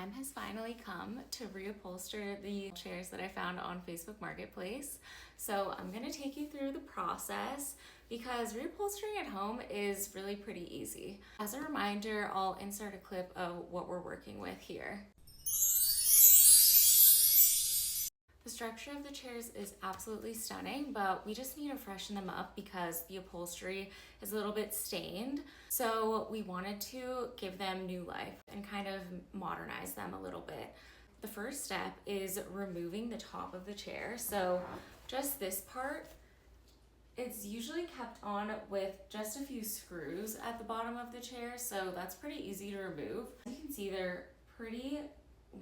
time has finally come to reupholster the chairs that I found on Facebook Marketplace. So I'm gonna take you through the process because reupholstering at home is really pretty easy. As a reminder, I'll insert a clip of what we're working with here. The structure of the chairs is absolutely stunning, but we just need to freshen them up because the upholstery is a little bit stained. So we wanted to give them new life and kind of modernize them a little bit. The first step is removing the top of the chair. So just this part, it's usually kept on with just a few screws at the bottom of the chair, so that's pretty easy to remove. As you can see, they're pretty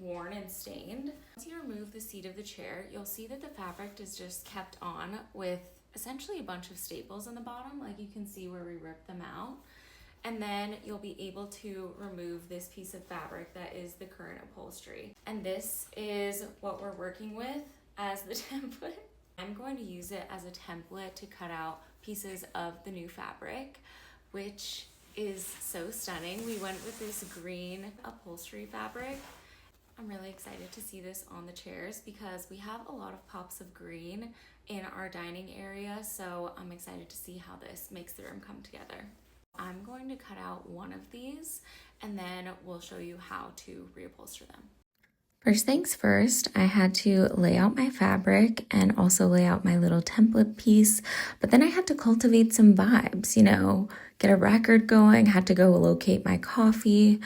worn and stained. Once you remove the seat of the chair, you'll see that the fabric is just kept on with essentially a bunch of staples on the bottom, like you can see where we ripped them out. And then you'll be able to remove this piece of fabric that is the current upholstery. And this is what we're working with as the template. I'm going to use it as a template to cut out pieces of the new fabric, which is so stunning. We went with this green upholstery fabric. I'm really excited to see this on the chairs because we have a lot of pops of green in our dining area, so I'm excited to see how this makes the room come together. I'm going to cut out one of these and then we'll show you how to reupholster them. First things first, I had to lay out my fabric and also lay out my little template piece, but then I had to cultivate some vibes, get a record going, had to go locate my coffee.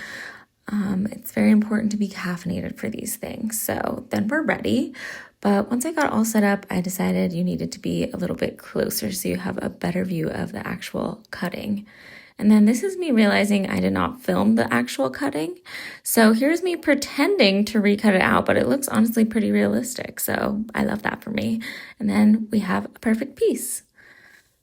It's very important to be caffeinated for these things. So then we're ready. But once I got all set up, I decided you needed to be a little bit closer so you have a better view of the actual cutting. And then this is me realizing I did not film the actual cutting. So here's me pretending to recut it out, but it looks honestly pretty realistic. So I love that for me. And then we have a perfect piece.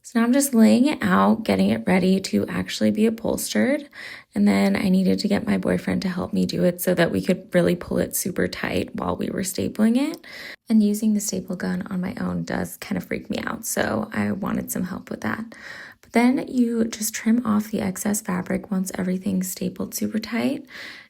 So now I'm just laying it out, getting it ready to actually be upholstered. And then I needed to get my boyfriend to help me do it so that we could really pull it super tight while we were stapling it. And using the staple gun on my own does kind of freak me out. So I wanted some help with that. But then you just trim off the excess fabric once everything's stapled super tight.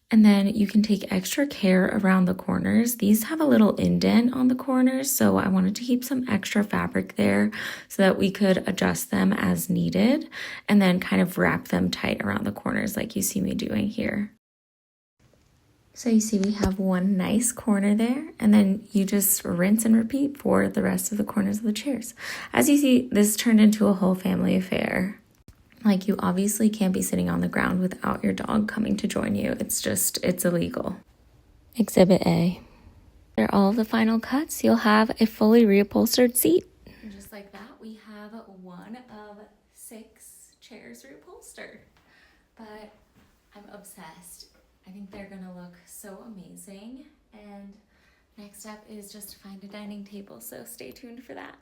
And then you can take extra care around the corners. These have a little indent on the corners, so I wanted to keep some extra fabric there so that we could adjust them as needed and then kind of wrap them tight around the corners like you see me doing here. So you see we have one nice corner there, and then you just rinse and repeat for the rest of the corners of the chairs. As you see, this turned into a whole family affair. Like, you obviously can't be sitting on the ground without your dog coming to join you. It's illegal. Exhibit A. After all of the final cuts, you'll have a fully reupholstered seat. And just like that, we have one of 6 chairs reupholstered. But I'm obsessed. I think they're gonna look so amazing. And next step is just to find a dining table, so stay tuned for that.